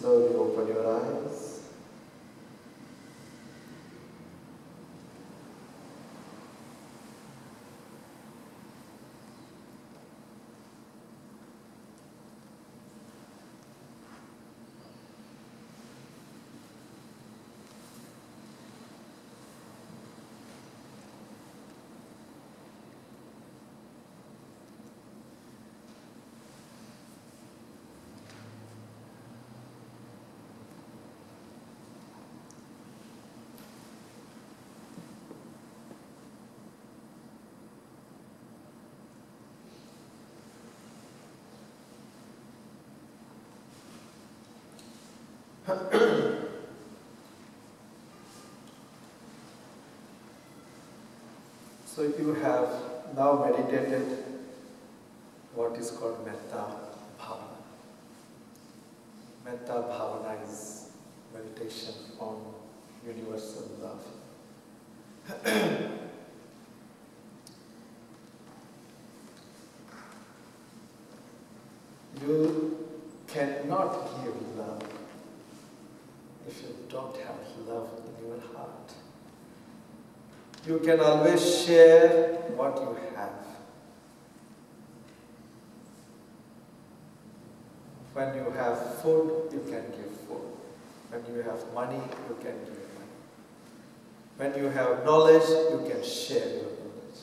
Slowly open your eyes. So you have now meditated what is called Metta Bhavana. Metta Bhavana is meditation on universal love. You cannot give love if you don't have love in your heart. You can always share what you have. When you have food, you can give food. When you have money, you can give money. When you have knowledge, you can share your knowledge.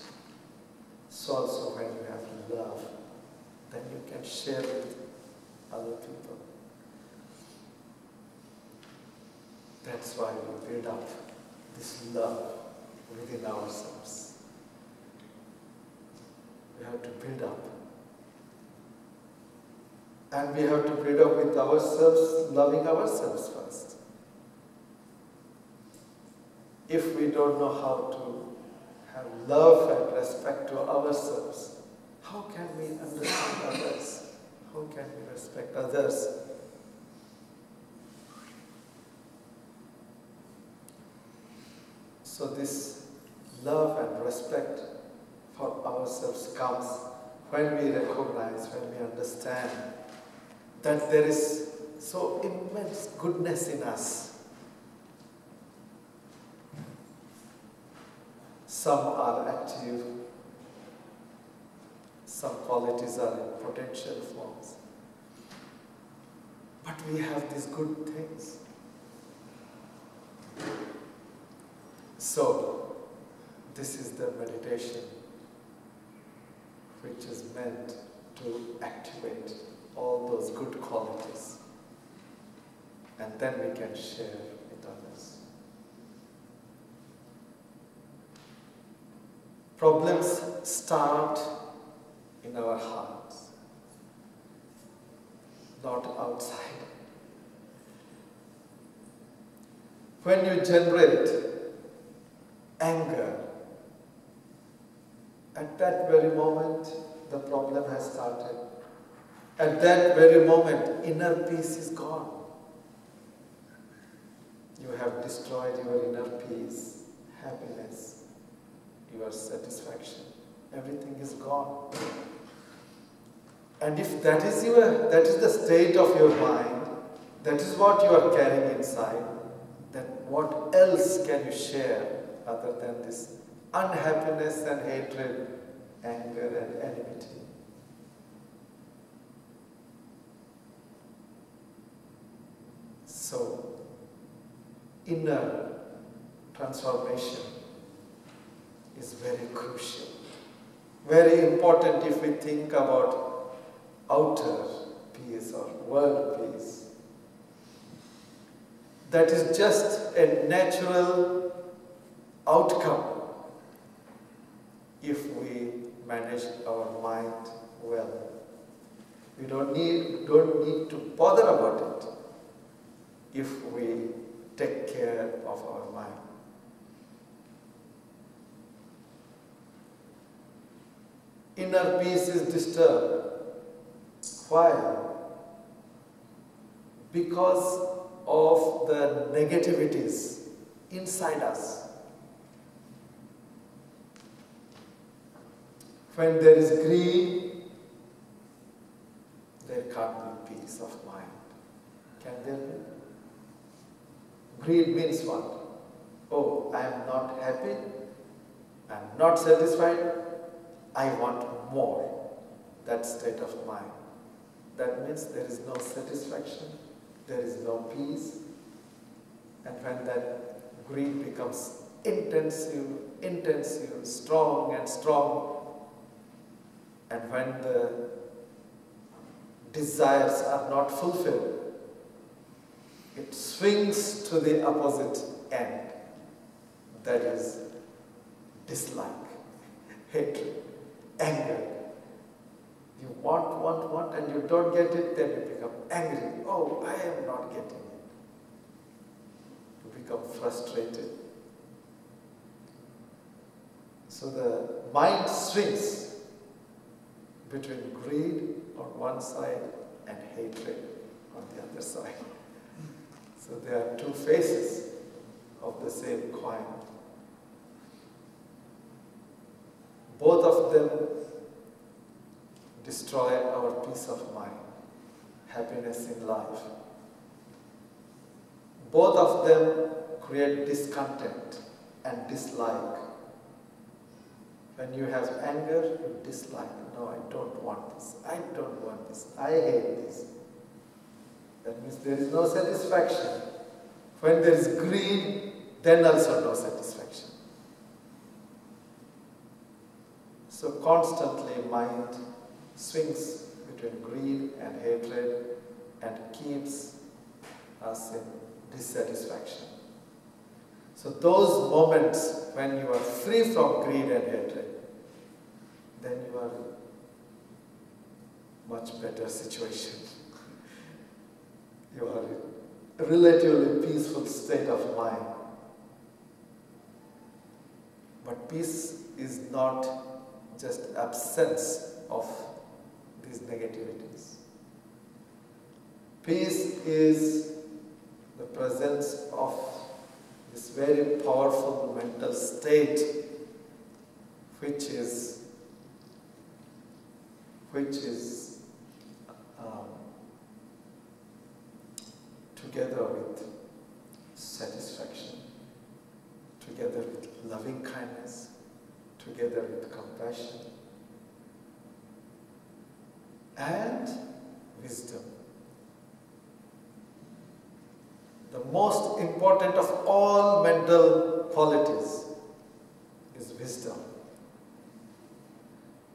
So also when you have love, then you can share with other people. That's why we build up this love within ourselves. We have to build up. And we have to build up with ourselves, loving ourselves first. If we don't know how to have love and respect to ourselves, how can we understand others? How can we respect others? So this love and respect for ourselves comes when we recognize, when we understand that there is so immense goodness in us. Some are active, some qualities are in potential forms. But we have these good things. So, this is the meditation which is meant to activate all those good qualities, and then we can share with others. Problems start in our hearts, not outside. When you generate anger, at that very moment the problem has started. At that very moment, inner peace is gone. You have destroyed your inner peace, happiness, your satisfaction. Everything is gone. And if that is the state of your mind, that is what you are carrying inside, then what else can you share other than this unhappiness and hatred, anger and enmity? So, inner transformation is very crucial, very important if we think about outer peace or world peace. That is just a natural outcome if we manage our mind well. We don't need to bother about it if we take care of our mind. Inner peace is disturbed. Why? Because of the negativities inside us. When there is greed, there can't be peace of mind. Can there be? Greed means what? Oh, I am not happy, I am not satisfied, I want more. That state of mind. That means there is no satisfaction, there is no peace. And when that greed becomes intensive, strong and strong, and when the desires are not fulfilled, it swings to the opposite end. That is dislike, hatred, anger. You want, and you don't get it, then you become angry. Oh, I am not getting it. You become frustrated. So the mind swings between greed on one side and hatred on the other side. So there are two faces of the same coin. Both of them destroy our peace of mind, happiness in life. Both of them create discontent and dislike. When you have anger, you dislike. No, I don't want this. I don't want this. I hate this. That means there is no satisfaction. When there is greed, then also no satisfaction. So constantly mind swings between greed and hatred and keeps us in dissatisfaction. So those moments when you are free from greed and hatred, then you are in much better situation. You are in a relatively peaceful state of mind. But peace is not just absence of these negativities. Peace is the presence of this very powerful mental state which is together with satisfaction, together with loving kindness, together with compassion and wisdom. The most important of all mental qualities is wisdom.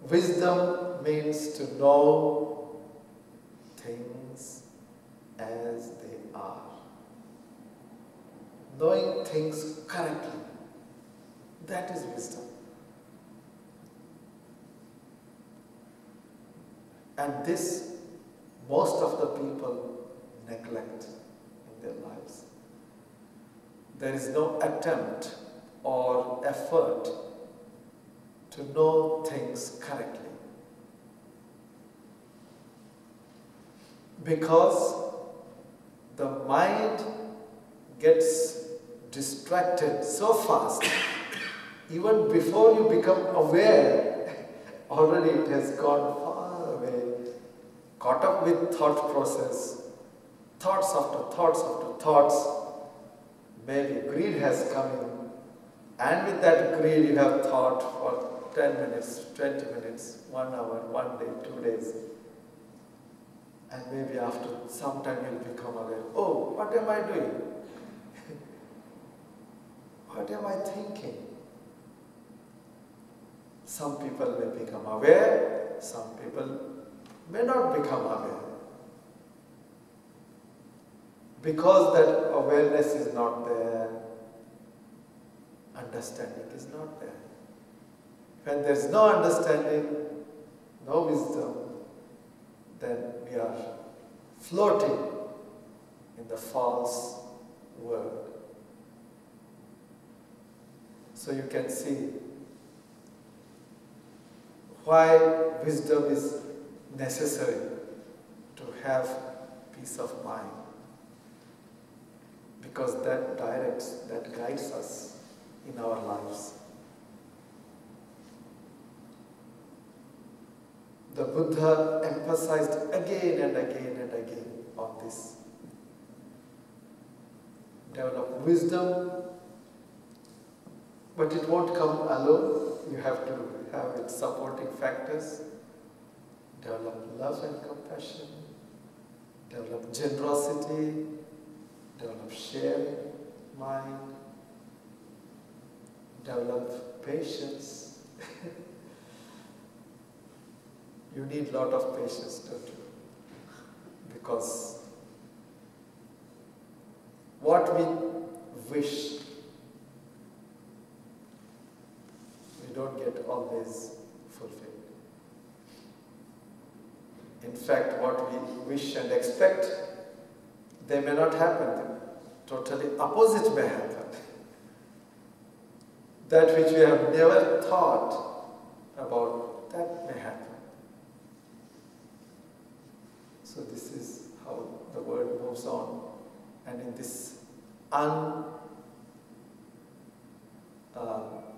Wisdom means to know things as they are. Knowing things correctly, that is wisdom. And this, most of the people neglect in their lives. There is no attempt or effort to know things correctly. Because the mind gets distracted so fast, even before you become aware, already it has gone far away, caught up with thought process, thoughts after thoughts after thoughts. Maybe greed has come in, and with that greed you have thought for 10 minutes, 20 minutes, 1 hour, 1 day, 2 days. And maybe after some time you'll become aware, oh, what am I doing? What am I thinking? Some people may become aware, some people may not become aware. Because that awareness is not there, understanding is not there. When there is no understanding, no wisdom, then we are floating in the false world. So you can see why wisdom is necessary to have peace of mind. Because that directs, that guides us in our lives. The Buddha emphasized again and again and again on this. develop wisdom, but it won't come alone. You have to have its supporting factors. Develop love and compassion, develop generosity, develop sharing mind, develop patience. You need a lot of patience, don't you? Because what we wish, we don't get always fulfilled. In fact, what we wish and expect, they may not happen. Totally opposite may happen. That which we have never thought about, that may happen. So this is how the world moves on. And in this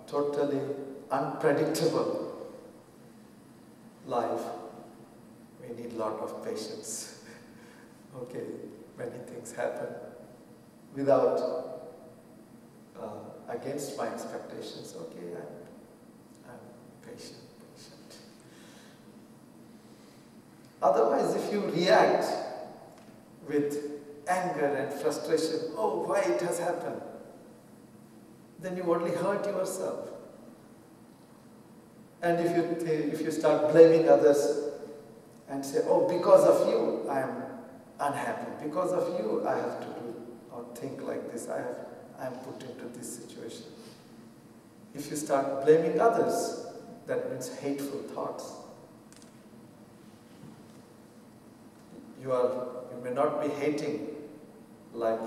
totally unpredictable life, we need a lot of patience. Okay, many things happen without, against my expectations. Okay, I'm patient. Otherwise, if you react with anger and frustration, oh, why it has happened, then you only hurt yourself. And if you start blaming others and say, oh, because of you, I am unhappy. Because of you, I have to do or think like this. I am put into this situation. If you start blaming others, that means hateful thoughts. You may not be hating like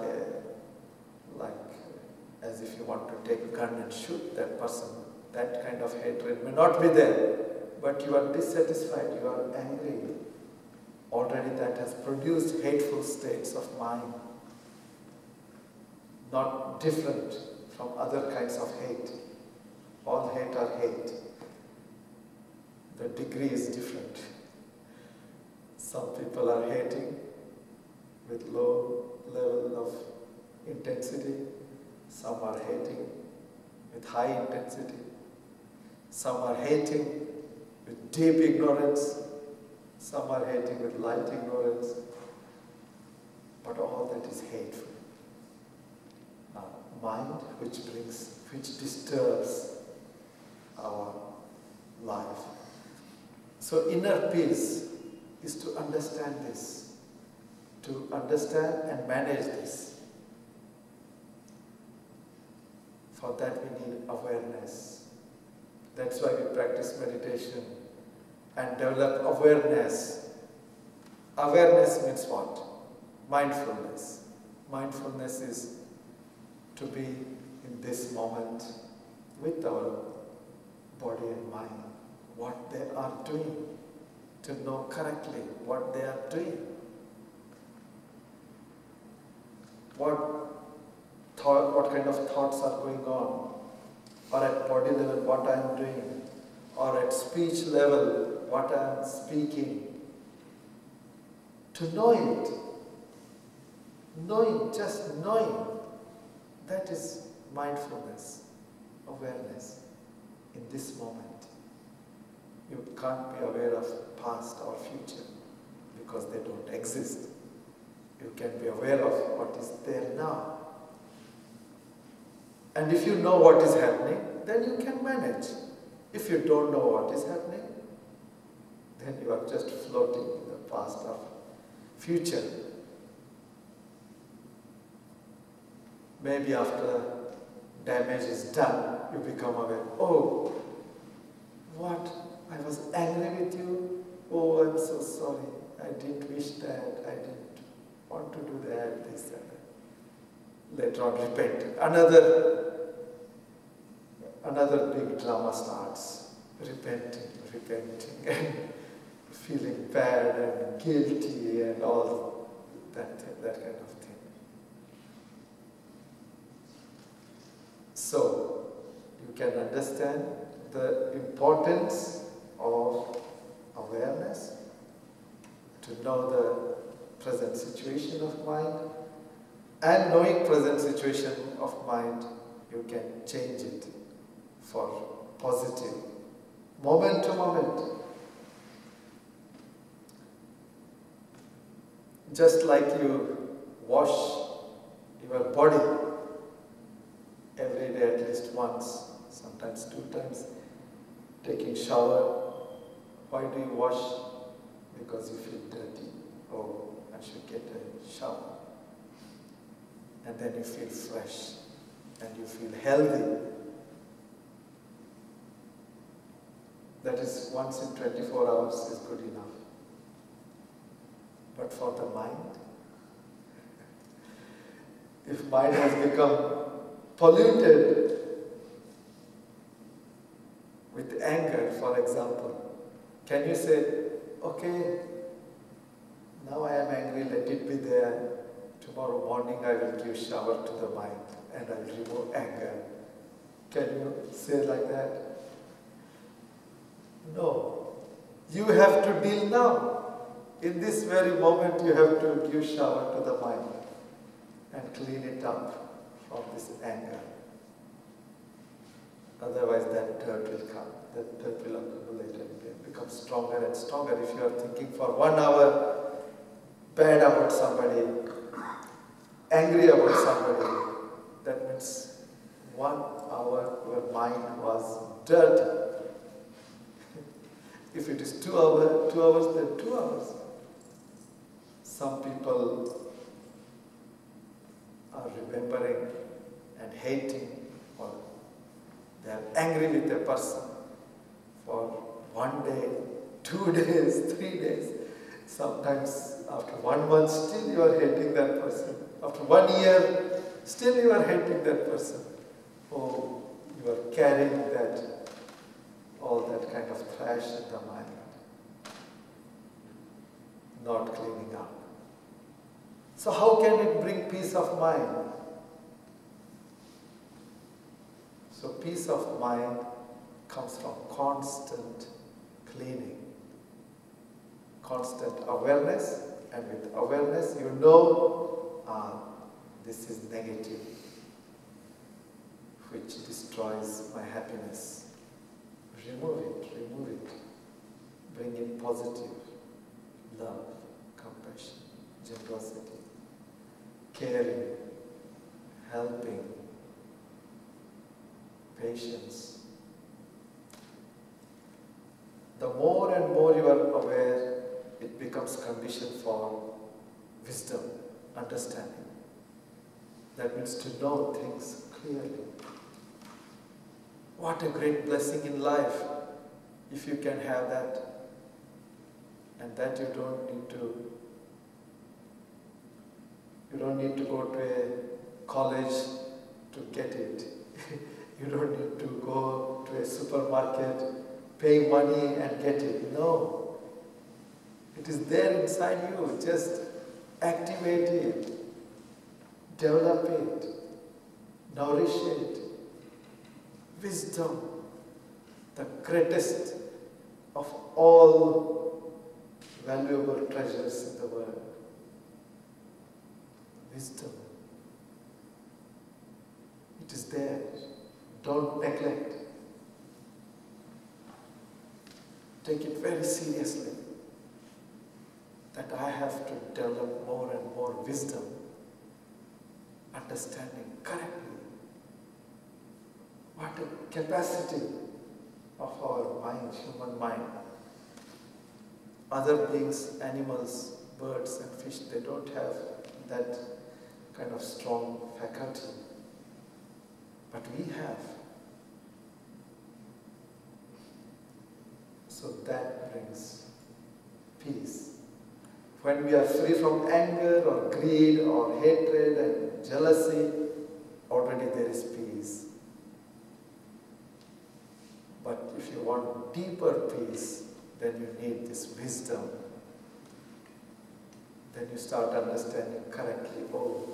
as if you want to take a gun and shoot that person. That kind of hatred may not be there, but you are dissatisfied, you are angry. Already that has produced hateful states of mind, not different from other kinds of hate. All hate are hate. The degree is different. Some people are hating with low level of intensity. Some are hating with high intensity. Some are hating with deep ignorance. Some are hating with light ignorance. But all that is hateful. Mind which disturbs our life. So inner peace is to understand this, to understand and manage this. For that we need awareness. That's why we practice meditation and develop awareness. Awareness means what? Mindfulness. Mindfulness is to be in this moment with our body and mind, what they are doing, to know correctly what they are doing. What kind of thoughts are going on, or at body level what I am doing, or at speech level what I am speaking. To know it, just knowing, that is mindfulness, awareness in this moment. You can't be aware of past or future because they don't exist. You can be aware of what is there now. And if you know what is happening, then you can manage. If you don't know what is happening, then you are just floating in the past or future. Maybe after damage is done, you become aware, oh, what? I was angry with you. Oh, I'm so sorry. I didn't wish that. I didn't want to do that, this and that. Later on, repent. Another big drama starts. Repenting, and feeling bad and guilty and all that kind of thing. So, you can understand the importance of awareness, to know the present situation of mind, And knowing present situation of mind, you can change it for positive, moment to moment. Just like you wash your body every day at least once, sometimes 2 times, taking shower. Why do you wash? Because you feel dirty. Oh, I should get a shower. And then you feel fresh and you feel healthy. That is once in 24 hours is good enough. But for the mind, if mind has become polluted with anger, for example, can you say, okay, now I am angry, let it be there. Tomorrow morning I will give shower to the mind and I will remove anger. Can you say like that? No. You have to deal now. In this very moment you have to give shower to the mind and clean it up from this anger. Otherwise that dirt will come, that dirt will accumulate and become stronger and stronger. If you are thinking for 1 hour bad about somebody, angry about somebody, that means 1 hour your mind was dirty. If it is 2 hours, then 2 hours. Some people are remembering and hating, or they are angry with a person for 1 day, 2 days, 3 days. Sometimes after 1 month, still you are hating that person. After 1 year, still you are hating that person. Oh, you are carrying that, all that kind of trash in the mind, not cleaning up. So how can it bring peace of mind? So peace of mind comes from constant cleaning, constant awareness, and with awareness you know, this is negative, which destroys my happiness. Remove it. Bring in positive, love, compassion, generosity, caring, helping, patience. The more and more you are aware, it becomes condition for wisdom, understanding. That means to know things clearly. What a great blessing in life if you can have that, and that you don't need to go to a college to get it. You don't need to go to a supermarket, pay money and get it. No. It is there inside you. Just activate it, develop it, nourish it. Wisdom, the greatest of all valuable treasures in the world. Wisdom. It is there. Don't neglect. Take it very seriously that I have to develop more and more wisdom, understanding correctly. What a capacity of our mind, human mind. Other beings, animals, birds and fish, they don't have that kind of strong faculty. But we have. So that brings peace. When we are free from anger or greed or hatred and jealousy, already there is peace. But if you want deeper peace, then you need this wisdom. Then you start understanding correctly, oh,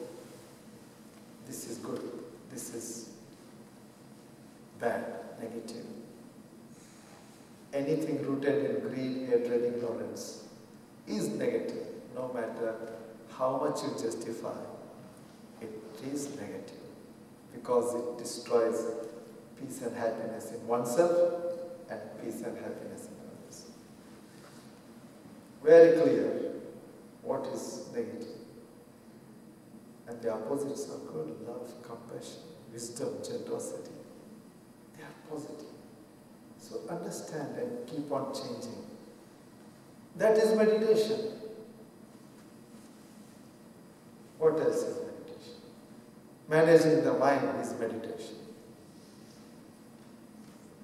this is good, this is bad, negative. Anything rooted in greed, hatred, ignorance is negative, no matter how much you justify. it is negative because it destroys peace and happiness in oneself and peace and happiness in others. Very clear what is negative. And the opposites are good: love, compassion, wisdom, generosity. They are positive. So understand and keep on changing. That is meditation. What else is meditation? Managing the mind is meditation.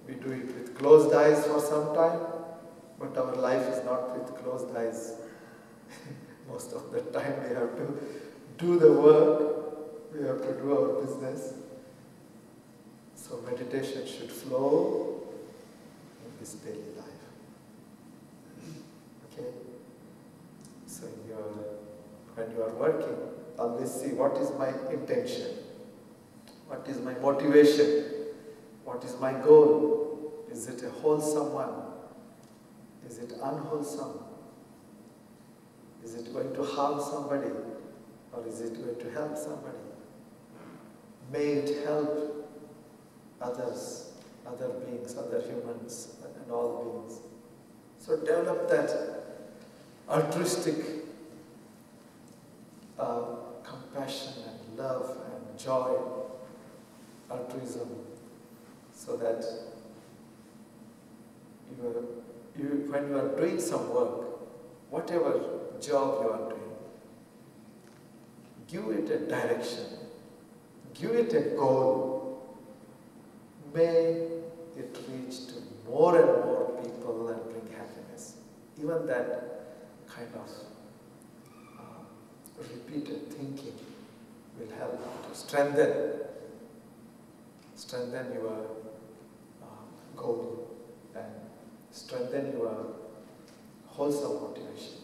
We do it with closed eyes for some time, but our life is not with closed eyes. Most of the time we have to do the work, we have to do our business. So meditation should flow in this daily life. Okay? So when you are working, always see what is my intention, what is my motivation, what is my goal. Is it a wholesome one? Is it unwholesome? Is it going to harm somebody? Or is it going to help somebody? May it help others, other beings, other humans, and all beings. So develop that altruistic compassion and love and joy, altruism, so that when you are doing some work, whatever job you are doing, give it a direction, give it a goal. May it reach to more and more people and bring happiness. Even that kind of repeated thinking will help to strengthen your goal and strengthen your wholesome motivation.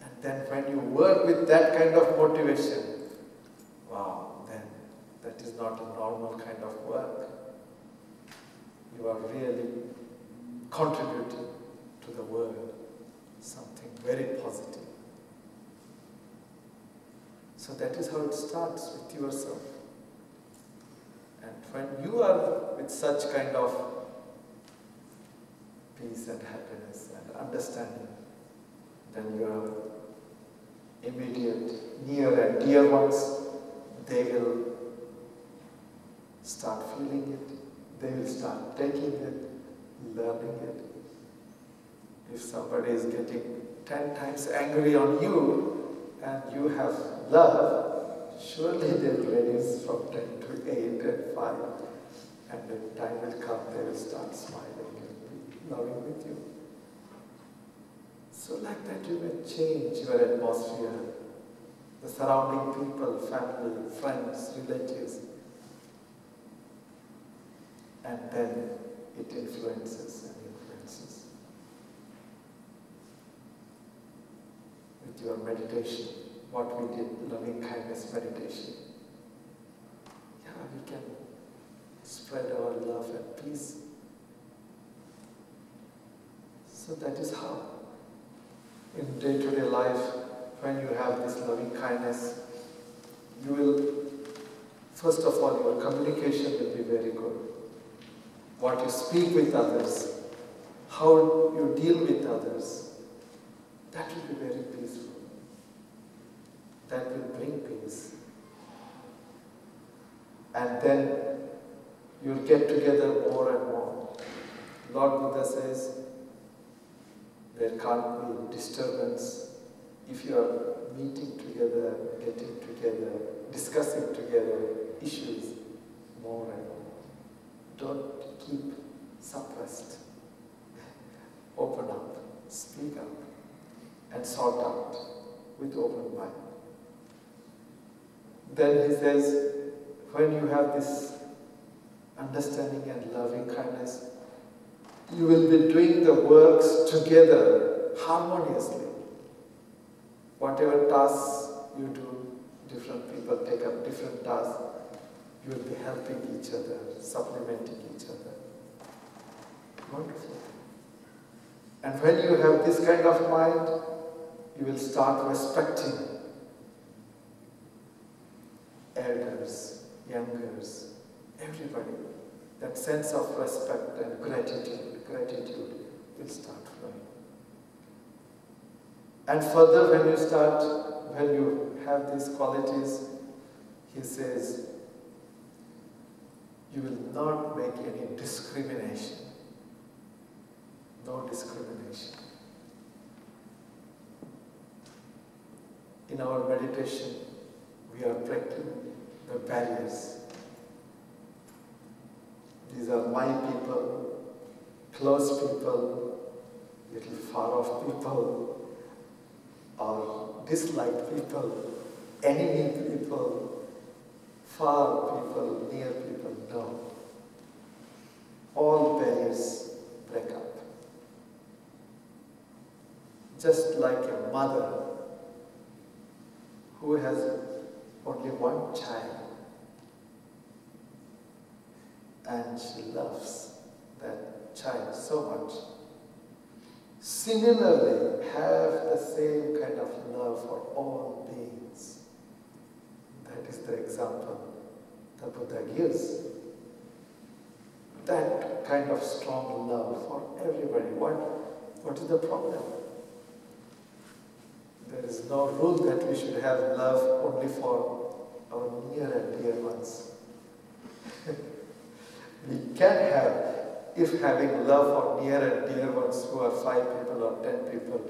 And then when you work with that kind of motivation, wow, then that is not a normal kind of work. You are really contributing to the world something very positive. So that is how it starts, with yourself. And when you are with such kind of peace and happiness and understanding, then your immediate, near and dear ones, they will start feeling it, they will start taking it, learning it. If somebody is getting 10 times angry on you and you have love, surely they will reduce from 10 to 8 and 5. And when time will come, they will start smiling and be loving with you. So like that you may change your atmosphere, the surrounding people, family, friends, relatives. And then it influences and influences. With your meditation, what we did, loving kindness meditation. Yeah, we can spread our love and peace. So that is how, in day-to-day life, when you have this loving kindness, you will, first of all, your communication will be very good. What you speak with others, how you deal with others, that will be very peaceful. That will bring peace. And then you'll get together more and more. Lord Buddha says, there can't be disturbance if you are meeting together, getting together, discussing together issues more and more. Don't keep suppressed. Open up, speak up, and sort out with open mind. Then he says, when you have this understanding and loving kindness, you will be doing the works together harmoniously. Whatever tasks you do, different people take up different tasks, you will be helping each other, supplementing each other. Wonderful. And when you have this kind of mind, you will start respecting youngers, everybody, that sense of respect and gratitude will start flowing. And further, when you have these qualities, he says, you will not make any discrimination. No discrimination. In our meditation, we are breaking the barriers. These are my people, close people, little far off people, or disliked people, enemy people, far people, near people. No. All barriers break up. Just like a mother who has only one child and she loves that child so much. Similarly, have the same kind of love for all beings. That is the example the Buddha gives. That kind of strong love for everybody. What is the problem? There is no rule that we should have love only for our near and dear ones. We can have, if having love for near and dear ones who are 5 people or 10 people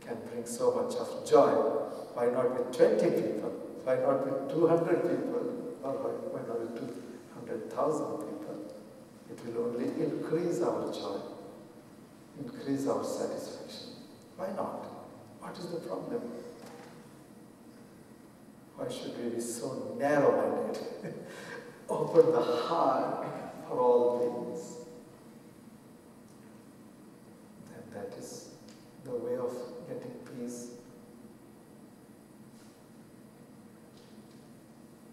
can bring so much of joy, why not with 20 people? Why not with 200 people? Or why not with 200,000 people? It will only increase our joy, increase our satisfaction. Why not? What is the problem? Why should we be so narrow-minded? Open the heart for all beings. And that is the way of getting peace.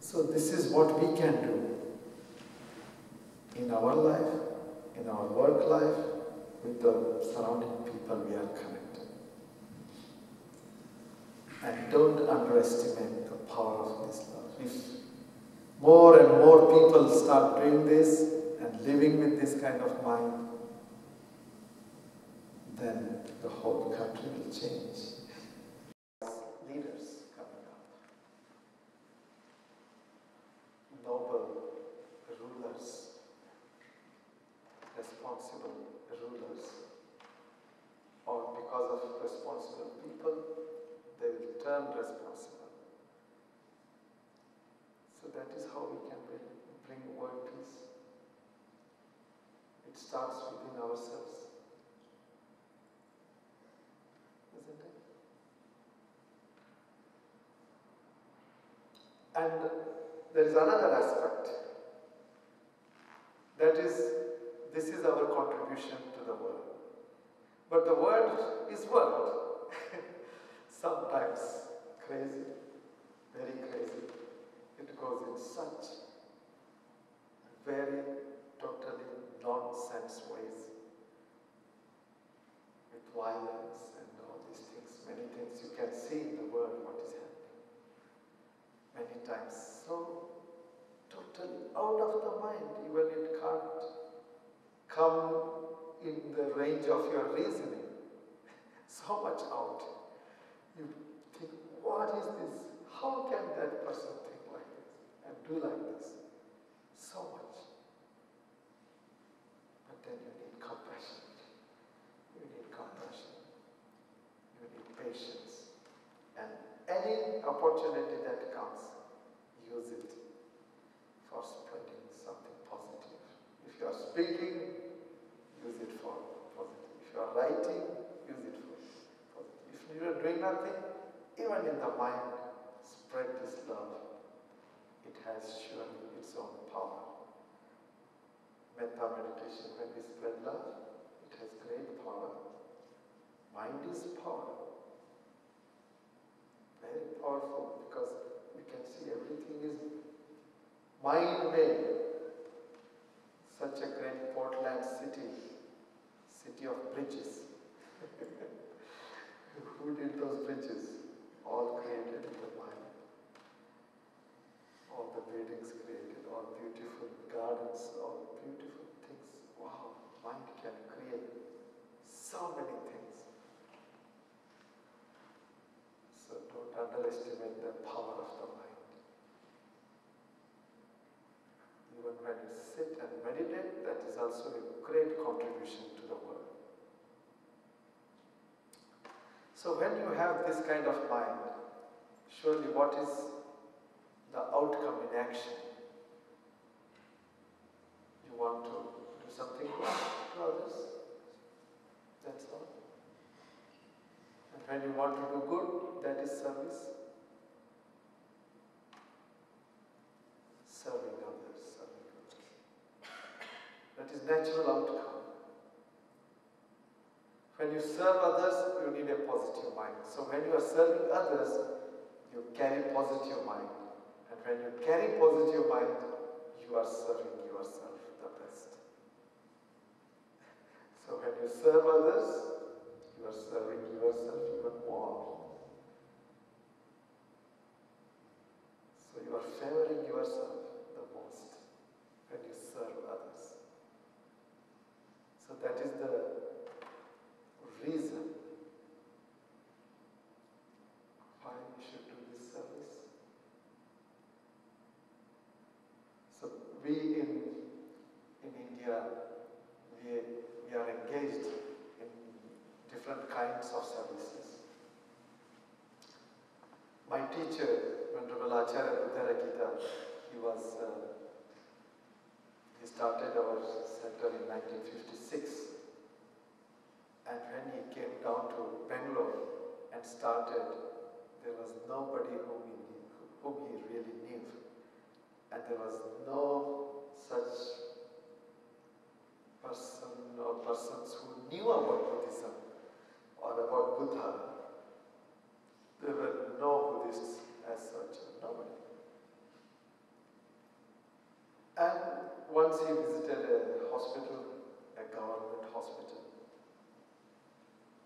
So this is what we can do in our life, in our work life, with the surrounding people we are connected. And don't underestimate the power of this love. If more and more people start doing this and living with this kind of mind, then the whole country will change. Leaders coming up, noble rulers, responsible rulers, or because of responsible people, they will turn responsible. So that is how we can bring world peace. It starts within ourselves. Isn't it? And there is another aspect. That is, this is our contribution to the world. But the world is world. Sometimes crazy, very crazy. It goes in such very totally nonsense ways, with violence and all these things. Many things you can see in the world what is happening. Many times so totally out of the mind, even it can't come in the range of your reasoning. So much out. You think, what is this? How can that person think like this and do like this? So much. But then you need compassion. You need compassion. You need patience. And any opportunity that comes, use it for spreading something positive. If you are speaking, use it for positive. If you are writing, use it for positive. If you are doing nothing, even in the mind, spread this love. It has surely its own power. Metta meditation, when we spread love, it has great power. Mind is power. Very powerful, because you can see everything is mind-made. Such a great Portland city of bridges. Who did those bridges? All created in the mind. All the buildings created, or beautiful gardens or beautiful things. Wow, mind can create so many things. So don't underestimate the power of the mind. Even when you sit and meditate, that is also a great contribution to the world. So when you have this kind of mind, surely what is the outcome in action? You want to do something good to others. That's all. And when you want to do good, that is service. Serving others, serving others. That is natural outcome. When you serve others, you need a positive mind. So when you are serving others, you carry positive mind. And when you carry positive mind, you are serving yourself the best. So when you serve others, you are serving yourself even more. So you are favoring yourself the most when you serve others. So that is the reason why we should do this service. So we in India, we are engaged in different kinds of services. My teacher, Venerable Acharya Buddharakita, he started our center in 1956. And when he came down to Bangalore and started, there was nobody whom he really knew. And there was no such person or persons who knew about Buddhism or about Buddha. There were no Buddhists as such, nobody. And once he visited a hospital, a government hospital,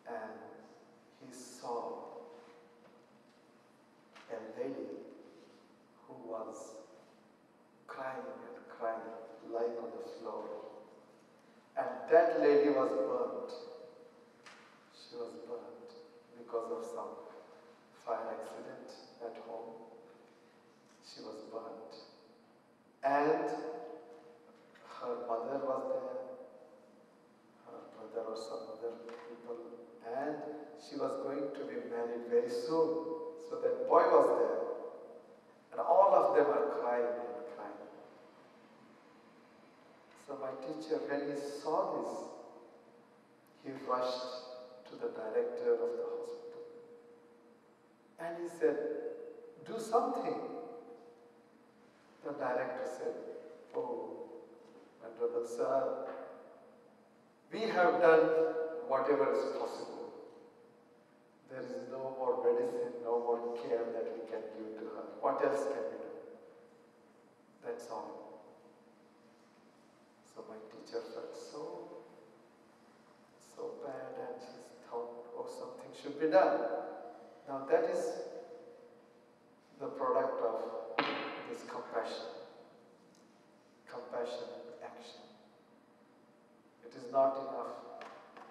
and he saw a lady who was crying and crying, lying on the floor. And that lady was burnt. She was burnt because of some fire accident at home. She was burnt. And her mother was there, her brother or some other people, and she was going to be married very soon. So that boy was there. And all of them are crying and crying. So my teacher, when he saw this, he rushed to the director of the hospital. And he said, "Do something." The director said, "Oh, Venerable Sir, we have done whatever is possible. There is no more medicine, no more care that we can give to her. What else can we do? That's all." So my teacher felt so bad, and she thought, oh, something should be done. Now that is the product of this compassion. Compassion in action. It is not enough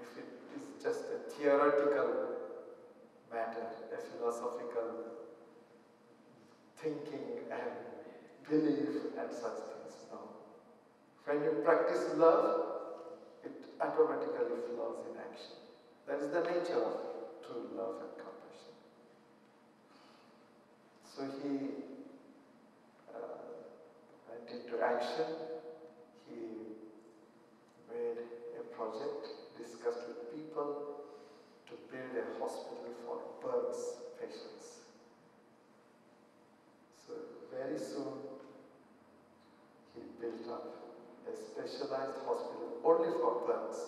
if it is just a theoretical matter, a philosophical thinking and belief and such things. No. When you practice love, it automatically flows in action. That is the nature of true love and compassion. So he went into action. He made a project, discussed with people to build a hospital for burns patients. So very soon he built up a specialized hospital only for burns,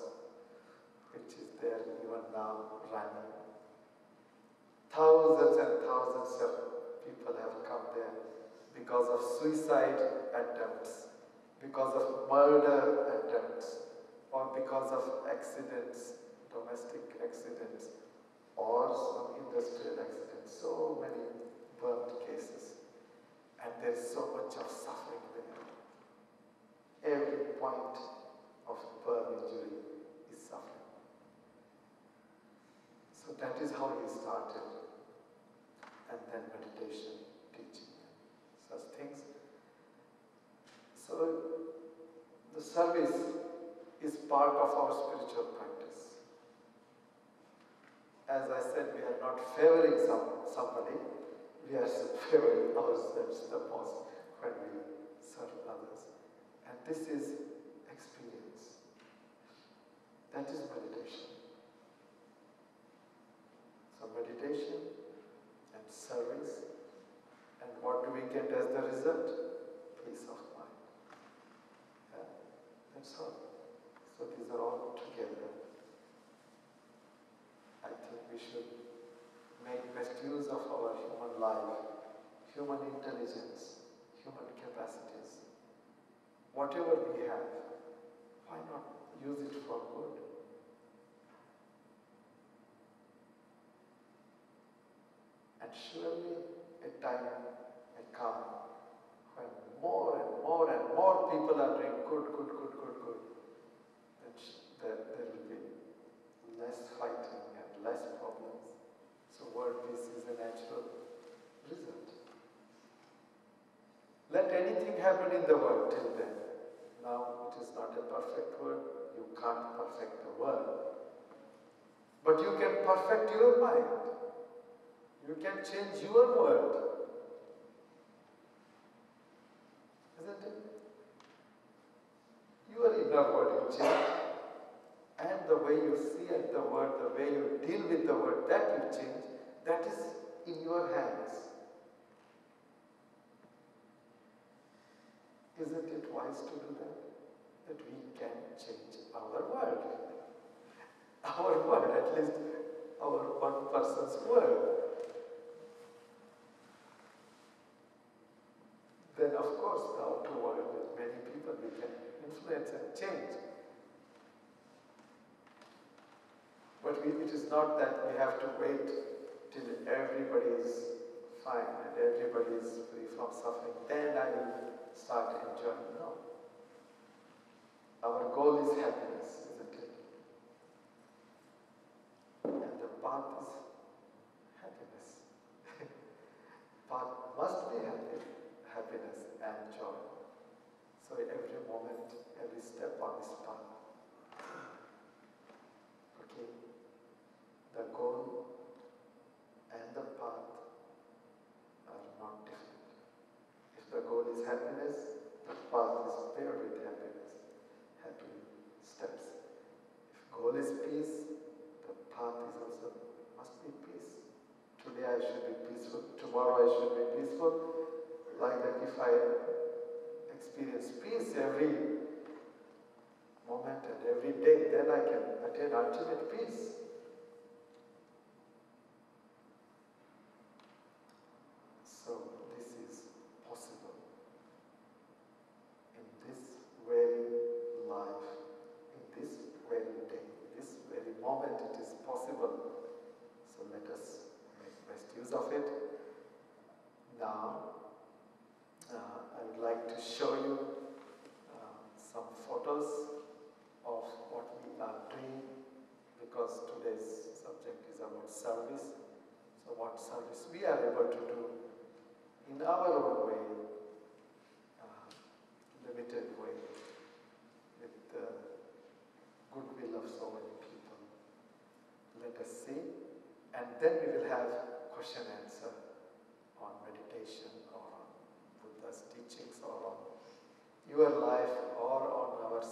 which is there even now running. Thousands and thousands of people have come there because of suicide attempts, because of murder attempts, or because of accidents, domestic accidents, or some industrial accidents. So many burnt cases. And there is so much of suffering there. That is how he started. And then meditation, teaching, such things. So the service is part of our spiritual practice. As I said, we are not favoring somebody, we are favoring ourselves the most when we serve others. And this is experience. That is meditation. So meditation and service, and what do we get as the result? Peace of mind. Yeah? That's all. So these are all together. I think we should make best use of our human life, human intelligence, human capacities. Whatever we have, why not use it for good? And surely a time may come when more and more and more people are doing good, then there will be less fighting and less problems. So world peace is a natural result. Let anything happen in the world till then. Now it is not a perfect world. You can't perfect the world. But you can perfect your mind. You can change your world. Isn't it? Your inner world will change. And the way you see at the world, the way you deal with the world, that will change. That is in your hands. Isn't it wise to do that? That we can change our world. Our world, at least our one person's world. Then of course the outer world with many people we can influence and change. But it is not that we have to wait till everybody is fine and everybody is free from suffering. Then I will start enjoying. No. Our goal is happiness, isn't it? And the path is happiness. Path must be happiness and joy. So every moment, every step on this path. Okay. The goal and the path are not different. If the goal is happiness, the path is paved with happiness, happy steps. If goal is peace, the path is also must be peace. Today I should be peaceful, tomorrow I should be peaceful. Like that, if I experience peace every moment and every day, then I can attain ultimate peace. So this is possible in this very life, in this very day, this very moment it is possible. So let us make best use of it. Now, I would like to show you some photos of what we are doing, because today's subject is about service. So what service we are able to do in our own way, limited way, with the goodwill of so many people. Let us see, and then we will have question and answer on meditation or on Buddha's teachings or on your life or on our